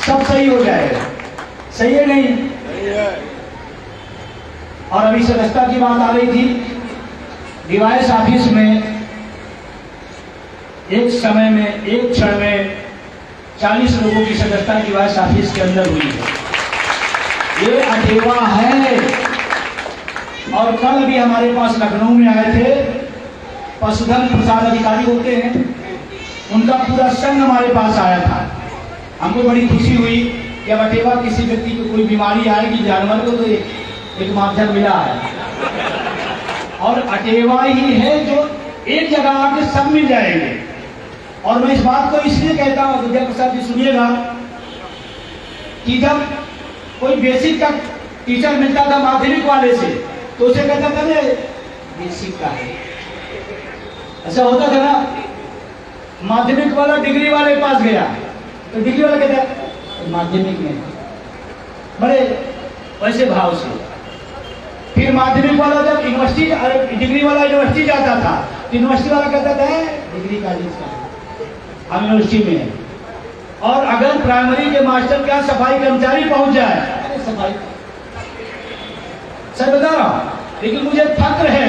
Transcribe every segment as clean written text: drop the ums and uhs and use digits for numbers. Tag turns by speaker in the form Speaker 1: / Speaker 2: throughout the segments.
Speaker 1: सब सही हो जाएगा। सही है नहीं? और अभी सदस्यता की बात आ रही थी। डिवाइस ऑफिस में एक समय में, एक क्षण में 40 लोगों की सदस्यता डिवाइस ऑफिस के अंदर हुई है। ये अटेवा है। और कल अभी हमारे पास लखनऊ में आए थे पशुधन प्रसाद अधिकारी होते हैं, उनका पूरा संघ हमारे पास आया था। हमको बड़ी खुशी हुई कि अब अटेवा किसी व्यक्ति को कोई बीमारी आएगी जानवर को तो एक माध्यम मिला है। और अटेवा ही है जो एक जगह आके सब मिल जाएंगे। और मैं इस बात को इसलिए कहता हूँ, विजय प्रसाद जी सुनिएगा, कि जब कोई बेसिक का टीचर मिलता था माध्यमिक वाले से तो उसे कहता था ना बेसिक का है, ऐसा होता था ना। माध्यमिक वाला डिग्री वाले के पास गया तो डिग्री वाला कहता माध्यमिक में, बड़े वैसे भाव से। फिर माध्यमिक वाला जब यूनिवर्सिटी, डिग्री वाला यूनिवर्सिटी जाता था तो यूनिवर्सिटी वाला कहता था डिग्री का हम यूनिवर्सिटी में है। और अगर प्राइमरी के मास्टर के यहाँ सफाई कर्मचारी पहुंच जाए, अरे सफाई सर बता रहा हूं, लेकिन मुझे फक्र है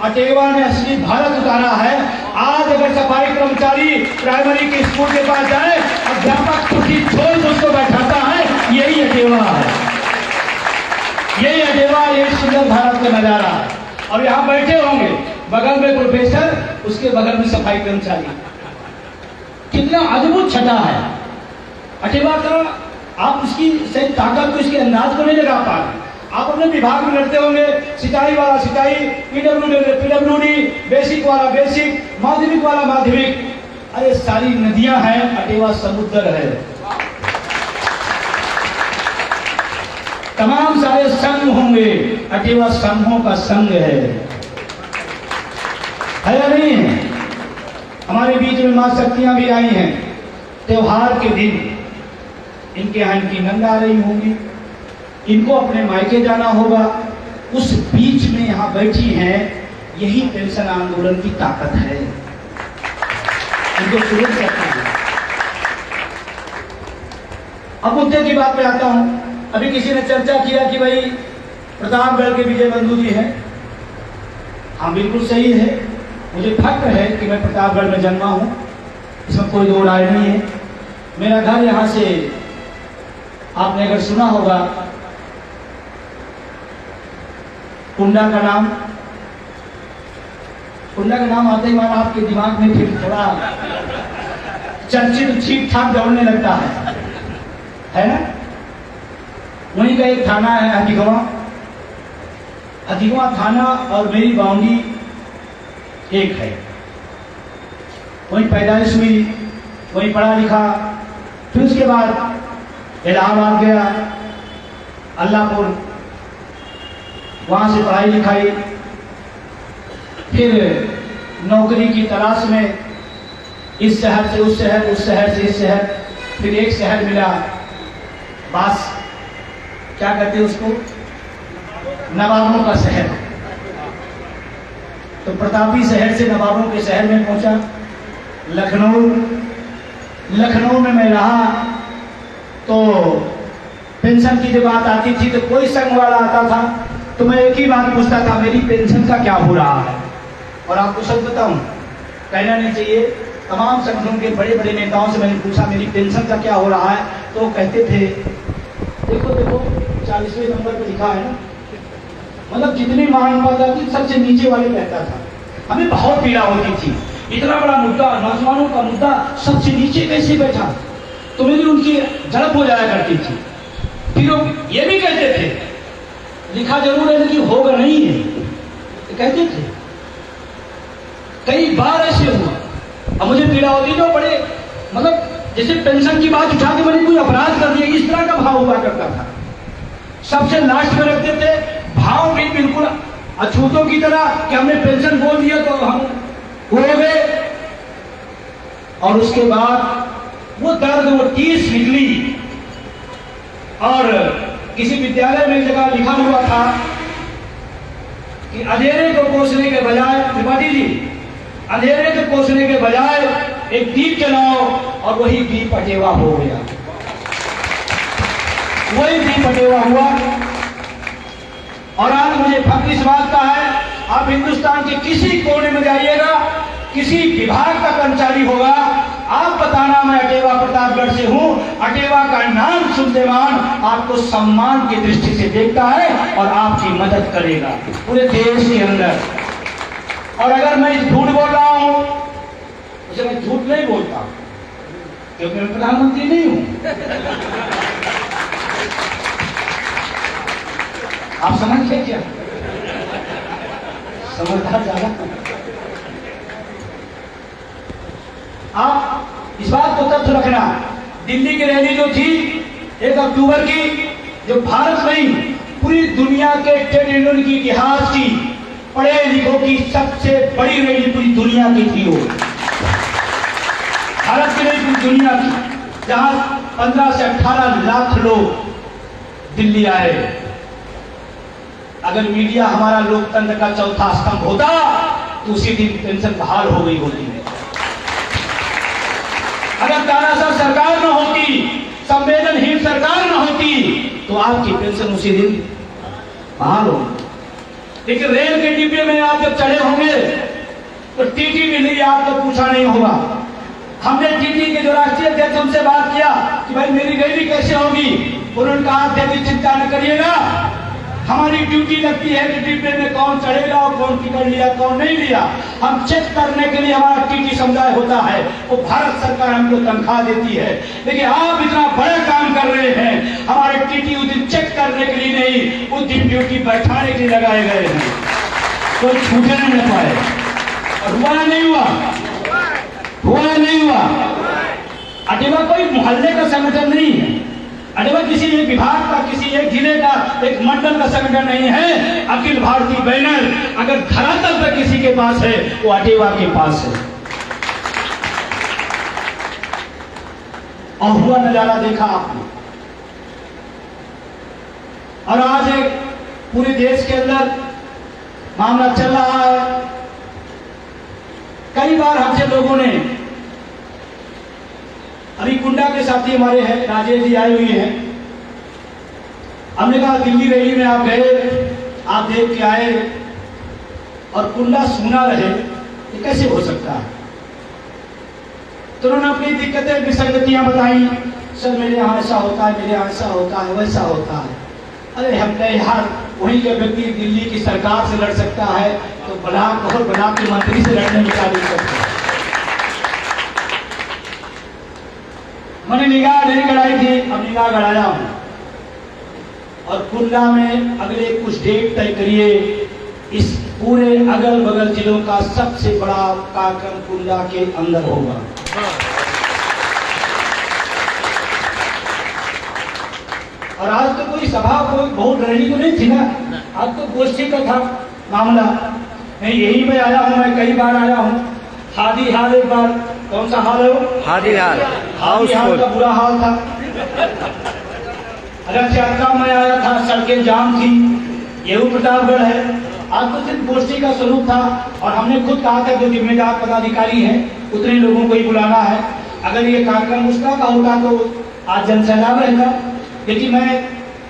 Speaker 1: अटेवा ने असली भारत उतारा है। आज अगर सफाई कर्मचारी प्राइमरी के स्कूल के पास जाए, अध्यापक कुर्सी छोड़ के उसको बैठाता है, यही अटेवा है। यही अटेवा, यही सुंदर भारत का नजारा है। और यहाँ बैठे होंगे बगल में प्रोफेसर, उसके बगल में सफाई कर्मचारी। कितना अद्भुत छटा है अटेवा का। आप उसकी सही ताकत को, इसके अंदाज को नहीं लगा पा रहे। आप अपने विभाग में लड़ते होंगे, सिंचाई वाला सिंचाई, पीडब्ल्यूडी, बेसिक वाला बेसिक, माध्यमिक वाला माध्यमिक। अरे सारी नदियां हैं, अटेवा समुद्र है। तमाम सारे संघ होंगे, अटेवा संघों का संघ है या नहीं है? हमारे बीच में मां शक्तियां भी आई हैं। त्योहार के दिन इनके यहाँ इनकी नंद आ रही होंगी, इनको अपने मायके जाना होगा। उस बीच में यहाँ बैठी हैं, यही पेंशन आंदोलन की ताकत है। इनको शुरू करना है। अब मुद्दे की बात पे आता हूं। अभी किसी ने चर्चा किया कि भाई प्रतापगढ़ के विजय बंधु जी हैं। हाँ, बिल्कुल सही है। मुझे फक्र है कि मैं प्रतापगढ़ में जन्मा हूं, इसमें कोई दो राय नहीं है। मेरा घर यहां से, आपने अगर सुना होगा कुंडा का नाम, कुंडा का नाम आते ही माना आपके दिमाग में फिर थोड़ा चर्चित ठीक ठाक दौड़ने लगता है ना? वहीं का एक थाना है हथीगवा। हथीगवा थाना और मेरी बाउंड्री एक है। वहीं पैदाइश हुई, वहीं पढ़ा लिखा। फिर उसके बाद इलाहाबाद गया, अल्लाहपुर, वहां से पढ़ाई लिखाई। फिर नौकरी की तलाश में इस शहर से उस शहर, उस शहर से इस शहर। फिर एक शहर मिला, बास क्या कहते हैं उसको, नवाबों का शहर। तो प्रतापी शहर से नवाबों के शहर में पहुंचा, लखनऊ। लखनऊ में मैं रहा तो पेंशन की जब बात आती थी तो कोई संघ वाला आता था तो मैं एक ही बात पूछता था, मेरी पेंशन का क्या हो रहा है? और आपको सच बताऊं, कहना नहीं चाहिए, तमाम संगठनों के बड़े बड़े नेताओं से मैंने पूछा मेरी पेंशन का क्या हो रहा है, तो कहते थे देखो देखो 40वें नंबर पे लिखा है ना। मतलब जितनी मांग पाता थी सबसे नीचे वाले कहता था। हमें बहुत पीड़ा होती थी, इतना बड़ा मुद्दा, नौजवानों का मुद्दा, सबसे नीचे कैसे बैठा? तो मेरी उनकी झड़प हो जाया करती थी। फिर वो ये भी कहते थे लिखा जरूर है लेकिन होगा नहीं है, तो कहते थे। कई बार ऐसे हुआ। अब मुझे पीड़ा होती तो बड़े, मतलब जैसे पेंशन की बात उठा के मैंने कोई अपराध कर दिया, इस तरह का भाव हुआ करता था। सबसे लास्ट में रखते थे, भाव भी बिल्कुल अछूतों की तरह कि हमने पेंशन बोल दिया तो हम हो गए। और उसके बाद वो दर्द, वो टीस निकली। और किसी विद्यालय में एक जगह लिखा हुआ था कि अंधेरे को कोसने के बजाय, त्रिपाठी जी, अंधेरे को कोसने के बजाय एक दीप जलाओ, और वही दीप अटेवा हो गया। वही दिन बटेवा हुआ। और आज मुझे फख्र इस बात का है, आप हिंदुस्तान के किसी कोने में जाइएगा, किसी विभाग का कर्मचारी होगा, आप बताना मैं अटेवा प्रतापगढ़ से हूं, अटेवा का नाम सुनते मान आपको सम्मान की दृष्टि से देखता है और आपकी मदद करेगा पूरे देश के अंदर। और अगर मैं झूठ बोल रहा हूं, उसे मैं झूठ नहीं बोलता क्योंकि मैं प्रधानमंत्री नहीं हूं। आप समझिए क्या, समझदार ज्यादा। आप इस बात को तथ्य रखना, दिल्ली की रैली जो थी 1 अक्टूबर की, जो भारत नहीं पूरी दुनिया के ट्रेड यूनियन की इतिहास की, पढ़े लिखों की सबसे बड़ी रैली पूरी दुनिया की थी वो, भारत की नहीं पूरी दुनिया की, जहां 15 से 18 लाख लोग दिल्ली आए। अगर मीडिया हमारा लोकतंत्र का चौथा स्तंभ होता तो उसी दिन पेंशन बहाल हो गई होती। अगर तानाशाह सरकार न होती, संवेदनहीन सरकार न होती, तो आपकी पेंशन उसी दिन बहाल हो। लेकिन रेल के डिब्बे में आप जब चढ़े होंगे तो टीटी मिली, आपको पूछा नहीं होगा। हमने टीटी के जो राष्ट्रीय अध्यक्ष हमसे बात किया कि भाई मेरी रैली कैसे होगी, उन्होंने कहा अध्यक्ष चिंता न करिएगा, हमारी ड्यूटी लगती है कि डिब्बे में कौन चढ़ेगा और कौन टिकट लिया कौन नहीं लिया, हम चेक करने के लिए हमारा टीटी समुदाय होता है, वो भारत सरकार हमको तनख्वाह देती है। लेकिन आप इतना बड़ा काम कर रहे हैं, हमारे टीटी उस दिन चेक करने के लिए नहीं, उस दिन ड्यूटी बैठाने के लिए लगाए गए हैं, कोई छूटने न पाए। और हुआ नहीं हुआ, हुआ नहीं हुआ। अटेवा कोई मोहल्ले का संगठन नहीं है, अटेवा किसी एक विभाग का, किसी एक जिले का, एक मंडल का संगठन नहीं है। अखिल भारतीय बैनर अगर धरातल पर किसी के पास है वो अटेवा के पास है। और हुआ नजारा देखा आपने। और आज एक पूरे देश के अंदर मामला चल रहा है। कई बार हमसे लोगों ने, अभी कुंडा के साथी हमारे हैं, राजेश जी आए हुए हैं, हमने कहा दिल्ली रैली में आप गए, आप देख के आए और कुंडा सुना रहे, ये कैसे हो सकता है? तो उन्होंने अपनी दिक्कतें, विसंगतियां बताई। सर मेरे यहाँ ऐसा होता है, मेरे यहाँ ऐसा होता है, वैसा होता है। अरे हमने यार, वहीं का व्यक्ति दिल्ली की सरकार से लड़ सकता है तो ब्लॉक और ब्लॉक के मंत्री से लड़ने में क्या दिक्कत है? मैंने निगाह नहीं गड़ाई थी, अब निगाह गड़ाया हूं। और कुंडा में अगले कुछ डेट तय करिए, इस पूरे अगल बगल जिलों का सबसे बड़ा कार्यक्रम कुंडा के अंदर होगा। और आज तो कोई सभा, कोई बहुत रैली तो नहीं थी ना, आज तो गोष्ठी का था मामला। यही में आया हूं, मैं कई बार आया हूं। हादी हाल, एक बार कौन सा हाल है वो? हादी हाल का बुरा हाल था। रथ यात्रा में आया था, सड़कें जाम थी, यही प्रतापगढ़ है। आज तो सिर्फ गोष्ठी का स्वरूप था और हमने खुद कहा था जो जिम्मेदार पदाधिकारी हैं उतने लोगों को ही बुलाना है। अगर ये कार्यक्रम उसका का होता तो आज जनसैलाब रहता, लेकिन मैं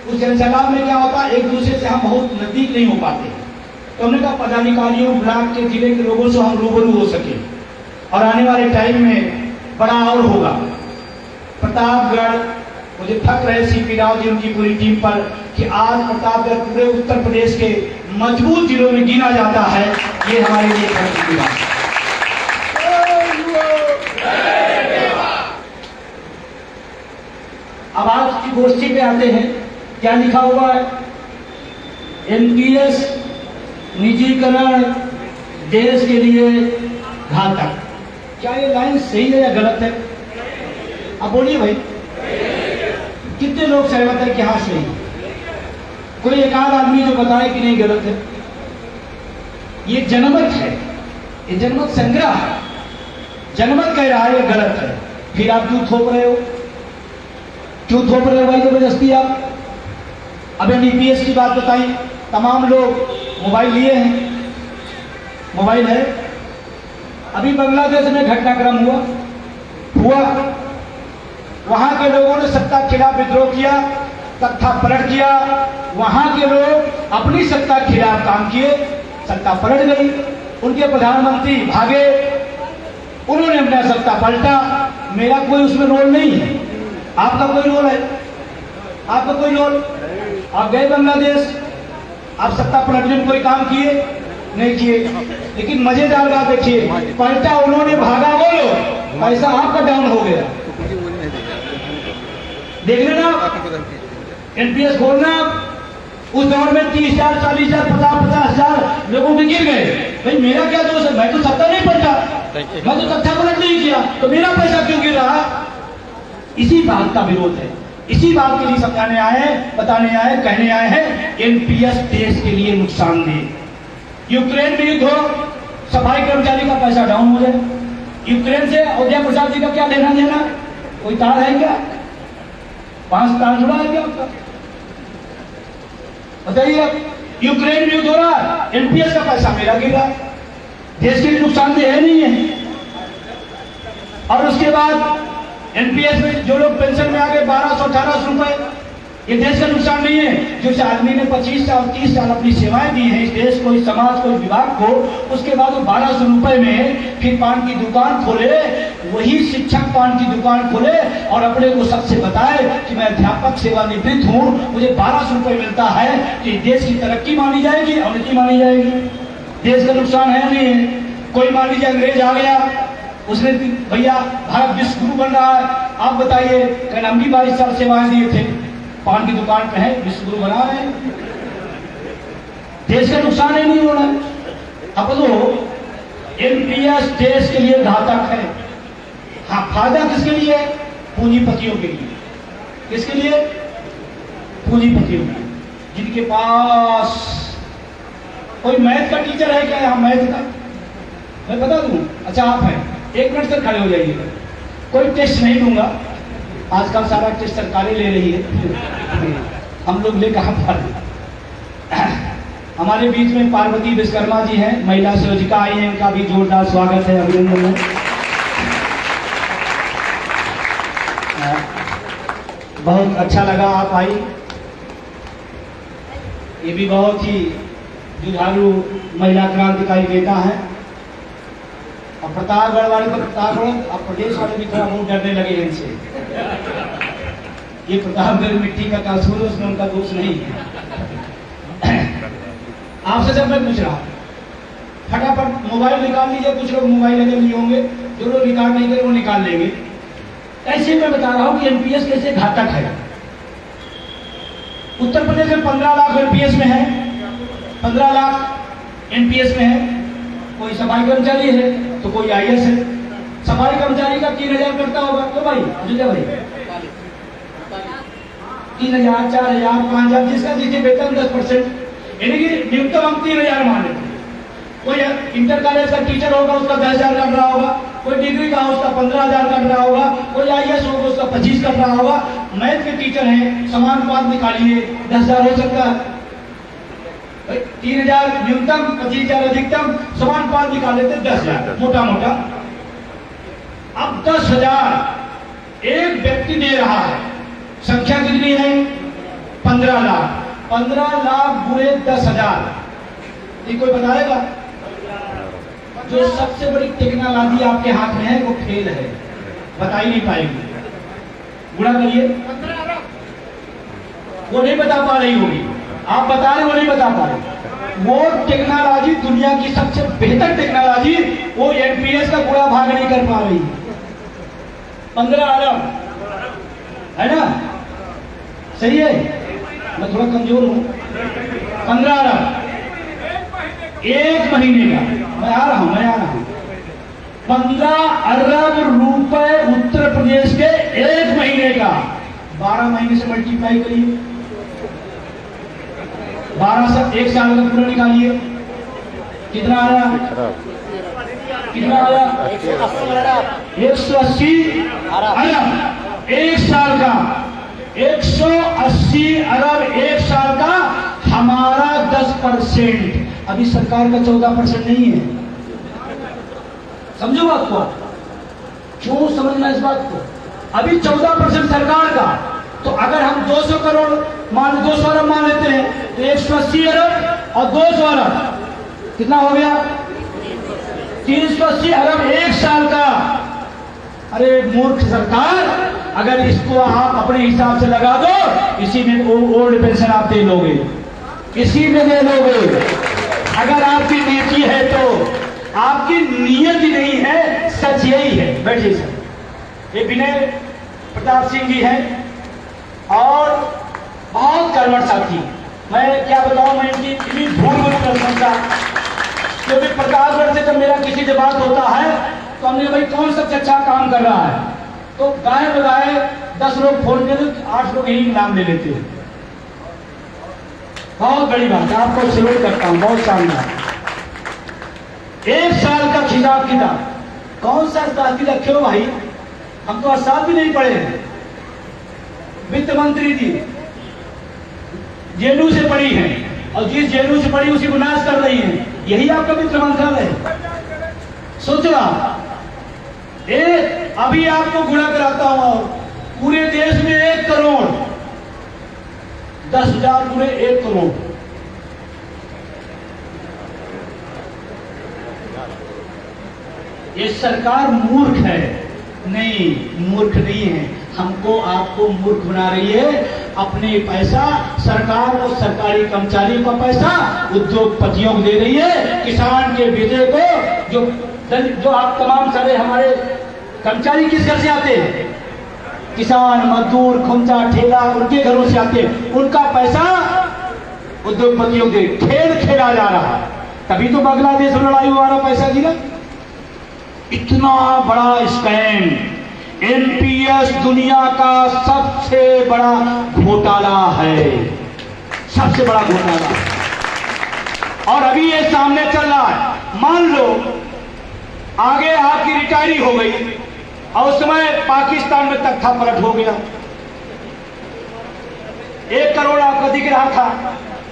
Speaker 1: उस जनसैलाब में क्या होता, एक दूसरे से हम बहुत नजदीक नहीं हो पाते। तो हमने कहा पदाधिकारियों, ब्लॉक के, जिले के लोगों से हम रूबरू हो सके। और आने वाले टाइम में बड़ा और होगा। प्रतापगढ़, मुझे फख्र है सीपी राव जी, उनकी पूरी टीम पर कि आज प्रतापगढ़ पूरे उत्तर प्रदेश के मजबूत जिलों में गिना जाता है। ये हमारे लिए फख्र की बात है। अब आज की गोष्ठी पे आते हैं, क्या लिखा हुआ है? एनपीएस निजीकरण देश के लिए घातक। क्या ये लाइन सही है या गलत है? अब बोलिए भाई, कितने लोग सहमत है कि हाँ सही? कोई एक आध आदमी जो बताए कि नहीं गलत है। ये जनमत है, ये जनमत संग्रह है। जनमत कह रहा है ये गलत है, फिर आप क्यों थोप रहे हो? क्यों थोप रहे हो भाई जबरदस्ती आप? अब एनपीएस की बात बताई, तमाम लोग मोबाइल लिए हैं, मोबाइल है। अभी बांग्लादेश में घटनाक्रम हुआ, वहां के लोगों ने सत्ता के खिलाफ विद्रोह किया, तख्ता पलट किया, वहां के लोग अपनी सत्ता के खिलाफ काम किए, सत्ता पलट गई, उनके प्रधानमंत्री भागे, उन्होंने अपना सत्ता पलटा। मेरा कोई उसमें रोल नहीं है, आपका कोई रोल है? आपका कोई रोल? आप गए बांग्लादेश, आप सत्ता पलटने में कोई काम किए? नहीं किए। लेकिन मजेदार बात देखिए, पलटा उन्होंने, भागा वो लोग, पैसा आपका डाउन हो गया। देख लेना, एनपीएस खोलना, उस दौर में 30,000, 40,000, 50,000 लोगों के गिर गए। भाई मेरा क्या दोष है? मैं तो सत्ता नहीं पलटा, मैं तो सत्ता पलट नहीं किया, तो मेरा पैसा क्यों गिर रहा? इसी बात का विरोध है, इसी बात के लिए समझाने आए हैं, बताने आए, कहने आए हैं। एनपीएस देश के लिए नुकसानदेह। यूक्रेन में युद्ध हो, सफाई कर्मचारी का पैसा डाउन हो जाए। यूक्रेन से अयोध्या प्रसाद जी का क्या लेना देना? कोई तार है क्या? 5 तार जुड़ा है क्या आपका? बताइए। यूक्रेन में युद्ध हो रहा, एनपीएस का पैसा मेरा गिरा, देश के लिए नुकसानदेह है नहीं है? और उसके बाद एनपीएस में जो लोग पेंशन में आ गए 1200-1800 रुपए, ये देश का नुकसान नहीं है? जो आदमी ने 25 साल 30 साल अपनी सेवाएं दी हैं इस देश को, इस समाज को, इस विभाग को, उसके बाद वो 1200 रुपए में फिर पान की दुकान खोले, वही शिक्षक पान की दुकान खोले और अपने को सबसे बताए कि मैं अध्यापक सेवानिवृत्त हूँ, मुझे 1200 रुपए मिलता है, तो देश की तरक्की मानी जाएगी, अवनति मानी जाएगी? देश का नुकसान है नहीं है? कोई मान लीजिए अंग्रेज आ गया, उसने भैया भारत विश्व गुरु बन रहा है, आप बताइए, कल हम भी 22 साल सेवाएं दिए थे, पान की दुकान पे है, विश्व गुरु बना रहे हैं, देश का नुकसान ही नहीं हो रहा है। अब तो एनपीएस देश के लिए घातक है। हाँ, फायदा किसके लिए? पूंजीपतियों के लिए। किसके लिए? पूंजीपतियों के, जिनके पास कोई मैथ का टीचर है क्या यहाँ? मैथ का मैं बता दूं? अच्छा आप हैं, 1 मिनट तक खड़े हो जाइए, कोई टेस्ट नहीं दूंगा, आजकल सारा टेस्ट सरकारें ले रही है, हम लोग ले कहां पाते। हमारे बीच में पार्वती विश्वकर्मा जी हैं, महिला संयोजिका आई हैं, इनका भी जोरदार स्वागत है, अभिनंदन है। बहुत अच्छा लगा आप आई, ये भी बहुत ही जुझारू महिला क्रांतिकारी नेता है। और प्रतापगढ़ वाले तो प्रतापगढ़, अब प्रदेश वाले भी थोड़ा बहुत डरने लगे इनसे। ये प्रतापगढ़ मिट्टी का कसूर है, उसमें उनका दोष नहीं है। आपसे जब मैं पूछ रहा, फटाफट मोबाइल निकाल लीजिए, कुछ लोग मोबाइल लगे लिए होंगे, जो लोग रिकॉर्ड नहीं करे वो निकाल लेंगे। ऐसे मैं बता रहा हूं कि एनपीएस कैसे घातक है। उत्तर प्रदेश में 15 लाख एनपीएस में है, 15 लाख एनपीएस में है। कोई सफाई कर्मचारी है तो कोई आईएएस है। सफाई कर्मचारी का 3,000 करता होगा तो भाई अजय भाई 3,000, 4,000, 5,000, जिसका जिसके वेतन 10%, यानी कि न्यूनतम हम 3,000 मान लेते हैं। कोई इंटर कॉलेज का टीचर होगा उसका 10,000 कट रहा होगा, कोई डिग्री का उसका 15,000 कट रहा होगा, कोई आईएएस होगा उसका 25 कट रहा होगा। मैथ के टीचर हैं, समान बात निकालिए, 10,000 हो सकता है। 3,000 न्यूनतम, 25,000 अधिकतम, समान पाल निकाल लेते 10,000 मोटा मोटा। अब 10,000 एक व्यक्ति दे रहा है, संख्या कितनी है? 15 लाख। 15 लाख बुरे 10,000, ये कोई बताएगा? जो सबसे बड़ी टेक्नोलॉजी आपके हाथ में है वो फेल है, बता ही नहीं पाएगी। गुणा करिए, वो नहीं बता पा रही होगी, आप बता रहे वो नहीं बता पा रहे। वो टेक्नोलॉजी, दुनिया की सबसे बेहतर टेक्नोलॉजी, वो एनपीएस का पूरा भाग नहीं कर पा रही। 15 अरब है ना? सही है, मैं थोड़ा कमजोर हूं। 15 अरब एक महीने का, मैं आ रहा हूं। 15 अरब रुपए उत्तर प्रदेश के एक महीने का, 12 महीने से मल्टीप्लाई करिए, 12 से 1 साल का पूरा निकालिए, कितना आया? कितना आया? 180 अरब एक साल का, 180 अरब एक साल का। हमारा 10%, अभी सरकार का 14% नहीं है। समझो बात को, क्यों समझना इस बात को? अभी 14% सरकार का, तो अगर हम 200 करोड़ मान 200 अरब मान लेते हैं तो 180 अरब और 200 अरब कितना हो गया? 380 अरब एक साल का। अरे मूर्ख सरकार, अगर इसको आप अपने हिसाब से लगा दो, इसी में ओल्ड पेंशन आप दे लोगे, इसी में दे लोगे। अगर आपकी नीति है तो, आपकी नीयत ही नहीं है, सच यही है। बैठिए सर। ये विनय प्रताप सिंह जी हैं और बहुत कर्मठ साथी। मैं क्या बताऊं, मैं इनकी इतनी धूल प्रशंसा, क्योंकि प्रतापगढ़ से जब मेरा किसी से बात होता है तो हमने भाई कौन सबसे अच्छा काम कर रहा है, तो गाय बगाए 10 लोग फोन कर 8 लोग यही नाम ले लेते हैं। बहुत बड़ी बात है, आपको सैल्यूट करता हूं, बहुत शानदार। एक साल का हिसाब किताब, कौन सा हिसाब किताब? क्यों भाई, हम तो हिसाब भी नहीं पढ़े हैं। वित्त मंत्री जी जेएनयू से पढ़ी हैं और जिस जेएनयू से पढ़ी उसी को नाश कर रही हैं, यही आपका वित्त मंत्रालय है। सोचो आप, अभी आपको गुणा कराता हूं, और पूरे देश में 1 करोड़ 10,000 पूरे 1 करोड़। ये सरकार मूर्ख है? नहीं, मूर्ख नहीं है, हमको आपको मूर्ख बना रही है। अपने पैसा सरकार को, सरकारी कर्मचारियों का पैसा उद्योगपतियों को दे रही है, किसान के बेटे को, जो आप तमाम सारे हमारे कर्मचारी किस घर से आते हैं? किसान, मजदूर, खुमचा, ठेला, उनके घरों से आते हैं, उनका पैसा उद्योगपतियों के खेल खेला जा रहा है। तभी तो बांग्लादेश में लड़ाई हुआ रहा, पैसा गिरा। इतना बड़ा स्कैम, एनपीएस दुनिया का सबसे बड़ा घोटाला है, सबसे बड़ा घोटाला। और अभी ये सामने चल रहा है। मान लो आगे आपकी रिटायरी हो गई और उस समय पाकिस्तान में तख्ता पलट हो गया, 1 करोड़ आपका दिख रहा था,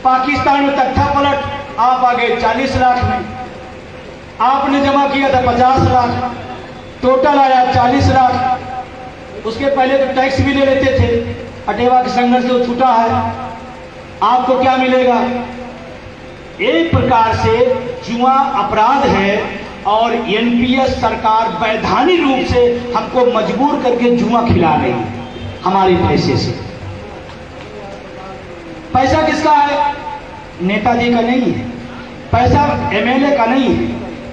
Speaker 1: पाकिस्तान में तख्ता पलट, आप आ गए 40 लाख में। आपने जमा किया था 50 लाख, टोटल आया 40 लाख। उसके पहले तो टैक्स भी ले लेते थे, अटेवा के संघर्ष से छूटा है। आपको क्या मिलेगा? एक प्रकार से जुआ अपराध है और एनपीएस सरकार वैधानिक रूप से हमको मजबूर करके जुआ खिला रही है हमारे पैसे से। पैसा किसका है? नेताजी का नहीं है, पैसा एमएलए का नहीं है,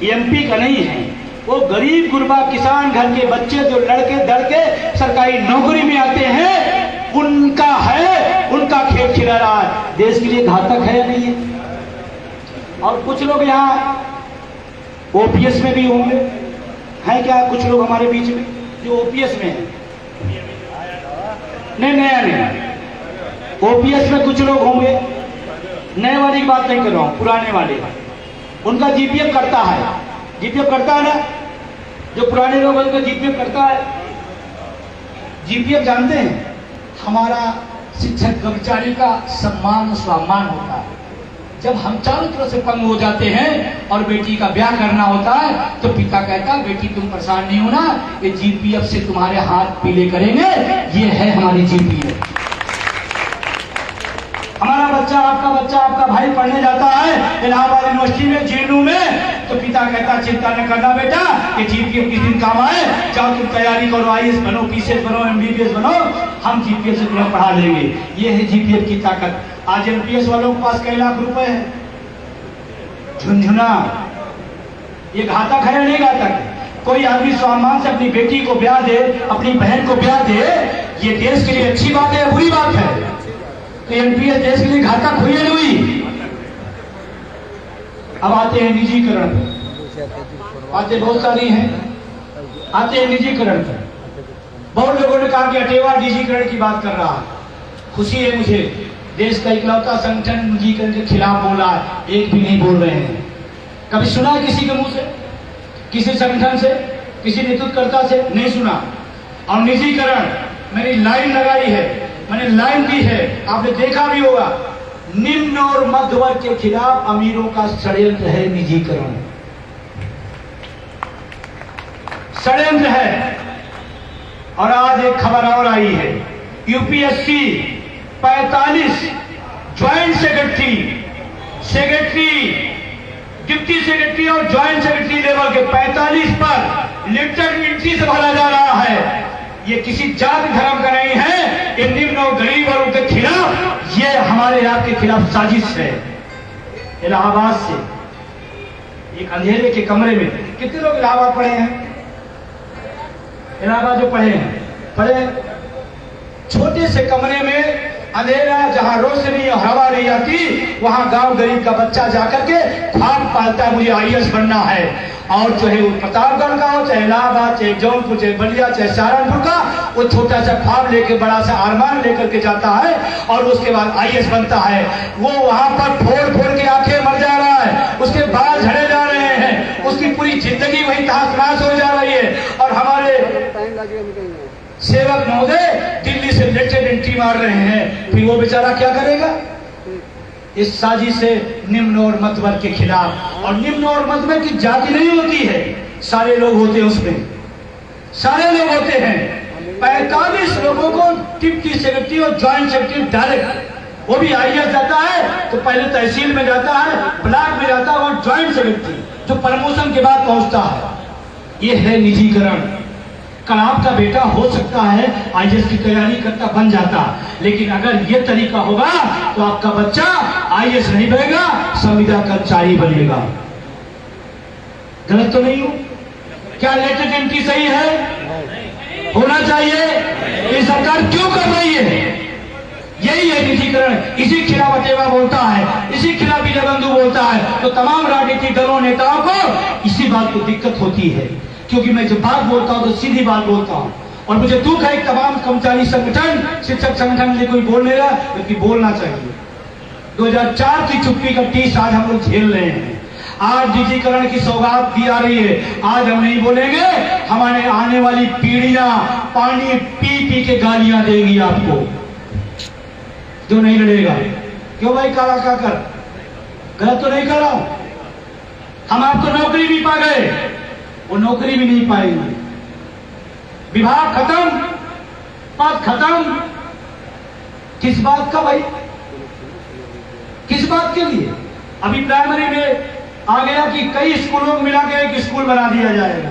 Speaker 1: एमपी का नहीं है, वो गरीब गुरबा किसान घर के बच्चे जो लड़के दड़के सरकारी नौकरी में आते हैं, उनका है, उनका खेल खिला रहा है। देश के लिए घातक है या नहीं है? और कुछ लोग यहाँ ओपीएस में भी होंगे, है क्या कुछ लोग हमारे बीच में जो ओपीएस में है? नहीं, नया नहीं, ओपीएस में कुछ लोग होंगे। नए वाले की बात नहीं कर रहा हूं, पुराने वाले। उनका जीपीएफ करता है, जीपीएफ करता है ना, जो पुराने लोग उनका जीपीएफ करता है। जीपीएफ जानते हैं, हमारा शिक्षक कर्मचारी का सम्मान स्वाभिमान होता है। जब हम चारों तरफ से पंग हो जाते हैं और बेटी का ब्याह करना होता है तो पिता कहता है, बेटी तुम परेशान नहीं होना, ये जीपीएफ से तुम्हारे हाथ पीले करेंगे, ये है हमारी जीपीएफ। हमारा बच्चा, आपका भाई पढ़ने जाता है इलाहाबाद यूनिवर्सिटी में, जेएनयू में, तो पिता कहता चिंता न करना बेटा, ये जीपीएफ किस दिन काम आए, जाओ तुम तैयारी करो, आईएएस बनो, पीसीएस बनो, एमबीबीएस बनो, हम जीपीएफ से तुम्हें पढ़ा देंगे। ये है जीपीएफ की ताकत। आज एमपीएस वालों के पास कई लाख रुपए है, झुंझुना। ये घातक है या नहीं घातक? कोई आदमी स्वाभिमान से अपनी बेटी को ब्याह दे, अपनी बहन को ब्याह दे, ये देश के लिए अच्छी बात है, बुरी बात है? तो एनपीएस देश के लिए घातक हुई नहीं हुई? अब आते हैं निजीकरण, बातें बहुत सारी हैं, आते हैं निजीकरण पर। बहुत लोगों ने कहा कि अटेवा निजीकरण की बात कर रहा है। खुशी है मुझे, देश का इकलौता संगठन निजीकरण के खिलाफ बोला है, एक भी नहीं बोल रहे हैं। कभी सुना है किसी के मुंह से, किसी संगठन से, किसी नेतृत्वकर्ता से? नहीं सुना। और निजीकरण मैंने लाइन लगाई है, मैंने लाइन दी है, आपने देखा भी होगा, निम्न और मध्य वर्ग के खिलाफ अमीरों का षड्यंत्र है निजीकरण, षड्यंत्र है। और आज एक खबर और आई है, UPSC 45 joint secretary, deputy secretary और ज्वाइंट सेक्रेटरी लेवल के 45 पर लेटर एंट्री से भरा जा रहा है। ये किसी जाति धर्म का नहीं है, ये निम्न और गरीब वर्गों के खिलाफ, ये हमारे आपके खिलाफ साजिश है। इलाहाबाद से एक अंधेरे के कमरे में, कितने लोग इलाहाबाद पढ़े हैं? इलाहाबाद जो पढ़े छोटे से कमरे में अंधेरा, जहां रोशनी और हवा नहीं आती, वहां गांव गरीब का बच्चा जाकर के ख्वाब पालता है मुझे आईएएस बनना है। और जो है वो प्रतापगढ़ का हो, चाहे इलाहाबाद, चाहे जौनपुर, चाहे बलिया, चाहे सहारनपुर का, वो छोटा सा ख्वाब लेके बड़ा सा अरमान लेकर के जाता है और उसके बाद आईएएस बनता है। वो वहां पर फोड़ के आंखें मर जा रहा है, उसके बाल झड़े जा रहे हैं, उसकी पूरी जिंदगी वही तहस-नहस हो जा रही है। और हमारे सेवक महोदय दिल्ली से लेटर एंट्री मार रहे हैं, फिर वो बेचारा क्या करेगा? इस साजिश से निम्न और मध्य वर्ग के खिलाफ। और निम्न और मध्य वर्ग की जाति नहीं होती है, सारे लोग होते हैं उसमें, सारे लोग होते हैं। 45 लोगों को डिप्टी सेक्रेटरी और ज्वाइंट सेक्रेटरी डायरेक्ट, वो भी आईएएस जाता है तो पहले तहसील में जाता है, ब्लॉक में जाता है, और ज्वाइंट सेक्रेटरी जो प्रमोशन के बाद पहुंचता है। ये है निजीकरण। कल आपका बेटा हो सकता है आईएएस की तैयारी करता बन जाता, लेकिन अगर ये तरीका होगा तो आपका बच्चा आईएएस नहीं बनेगा, संविदा कर्मचारी बनेगा। गलत तो नहीं हो? क्या लेटर एंट्री सही है? होना चाहिए। ये सरकार क्यों कर रही है? यही है निजीकरण। इसी खिलाफ अटेवा बोलता है, इसी खिलाफ विजय बंधु बोलता है। तो तमाम राजनीतिक दलों, नेताओं को इसी बात को दिक्कत होती है, क्योंकि मैं जब बात बोलता हूं तो सीधी बात बोलता हूं। और मुझे दुख है तमाम कर्मचारी संगठन, शिक्षक संगठन से कोई बोल नहीं रहा, क्योंकि बोलना चाहिए। 2004 की चुप्पी का टीस आज हम लोग झेल रहे हैं। आज निजीकरण की सौगात दी आ रही है। आज हम नहीं बोलेंगे, हमारे आने वाली पीढ़ियां पानी पी पी के गालियां देगी आपको, जो नहीं लड़ेगा। क्यों भाई काला काकर? गलत तो नहीं कर रहा हूं। हम आपको नौकरी भी पा गए, वो नौकरी भी नहीं पाएंगे। विभाग खत्म, पद खत्म। किस बात का भाई? किस बात के लिए? अभी प्राइमरी में आ गया कि कई स्कूलों को मिला के एक स्कूल बना दिया जाएगा।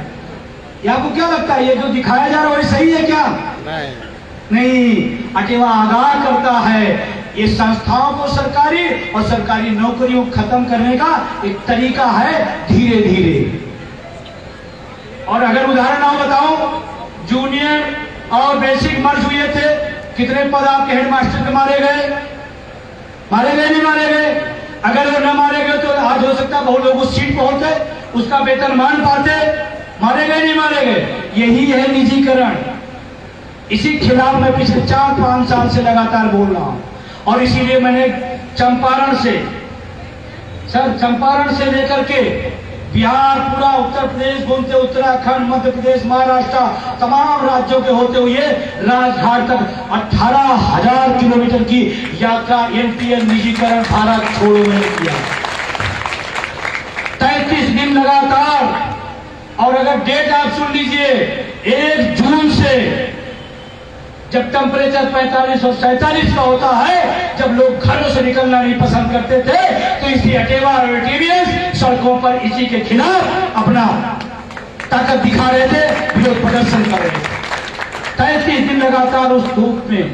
Speaker 1: या आपको क्या लगता है ये जो दिखाया जा रहा है वही सही है क्या? नहीं। अटेवा आगाह करता है ये संस्थाओं को सरकारी और सरकारी नौकरियों को खत्म करने का एक तरीका है, धीरे धीरे। और अगर उदाहरण आप बताऊं, जूनियर और बेसिक मर्ज हुए थे, कितने पद आपके हेडमास्टर के मारे गए? मारे गए नहीं मारे गए? अगर वो न मारे गए तो आज हो सकता बहुत लोग उस सीट पर होते, उसका वेतन मान पाते। मारे गए नहीं मारे गए? यही है निजीकरण। इसी खिलाफ मैं पिछले 4-5 साल से लगातार बोल रहा हूं। और इसीलिए मैंने चंपारण से लेकर के बिहार, पूरा उत्तर प्रदेश घूमते, उत्तराखंड, मध्य प्रदेश, महाराष्ट्र, तमाम राज्यों के होते हुए राजघाट तक 18,000 किलोमीटर की यात्रा एनपीएल निजीकरण भारत छोड़ो में किया। 33 दिन लगातार। और अगर डेट आप सुन लीजिए, 1 जून से जब टेम्परेचर 45 और 47 का होता है, जब लोग घरों से निकलना नहीं पसंद करते थे, तो इसी अटेवा और टीवीएस सड़कों पर इसी के खिलाफ अपना ताकत दिखा रहे थे, विरोध प्रदर्शन कर रहे थे। 33 दिन लगातार उस धूप में।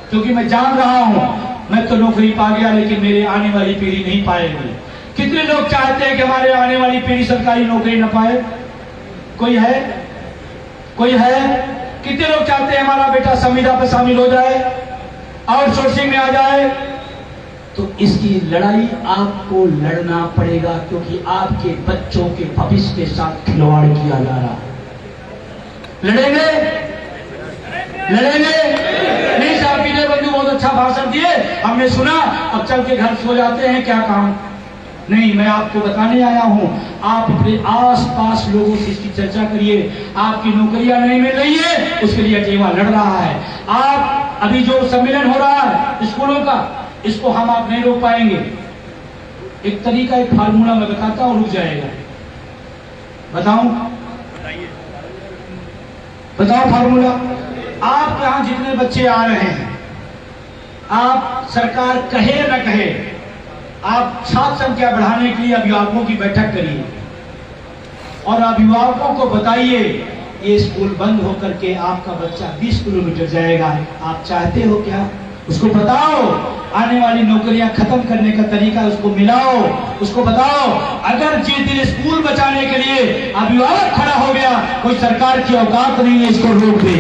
Speaker 1: क्योंकि मैं जान रहा हूं, मैं तो नौकरी पा गया, लेकिन मेरी आने वाली पीढ़ी नहीं पाएगी। कितने लोग चाहते हैं कि हमारे आने वाली पीढ़ी सरकारी नौकरी न पाए? कोई है? कोई है? कितने लोग चाहते हैं हमारा बेटा संविदा पर शामिल हो जाए, आउटसोर्सिंग में आ जाए? तो इसकी लड़ाई आपको लड़ना पड़ेगा, क्योंकि आपके बच्चों के भविष्य के साथ खिलवाड़ किया जा रहा है। लड़ेंगे? लड़ेंगे? नहीं साहब, विजय बंधु बहुत अच्छा भाषण दिए, हमने सुना, अब चल के घर सो जाते हैं, क्या काम? नहीं, मैं आपको बताने आया हूं, आप अपने आसपास लोगों से इसकी चर्चा करिए। आपकी नौकरियां नहीं मिल रही है, उसके लिए अटेवा लड़ रहा है। आप अभी जो सम्मेलन हो रहा है स्कूलों का, इसको हम आप नहीं रोक पाएंगे। एक तरीका, एक फार्मूला मैं बताता हूं, रुक जाएगा। बताऊं? बताओ फार्मूला। आपके यहां जितने जितने बच्चे आ रहे हैं, आप सरकार कहे न कहे, आप छात्र संख्या बढ़ाने के लिए अभिभावकों की बैठक करिए और अभिभावकों को बताइए ये स्कूल बंद होकर के आपका बच्चा 20 किलोमीटर जाएगा, आप चाहते हो क्या? उसको बताओ, आने वाली नौकरियां खत्म करने का तरीका उसको मिलाओ, उसको बताओ। अगर जिस दिन स्कूल बचाने के लिए अभिभावक खड़ा हो गया, कोई सरकार की औकात नहीं है इसको रोक दे।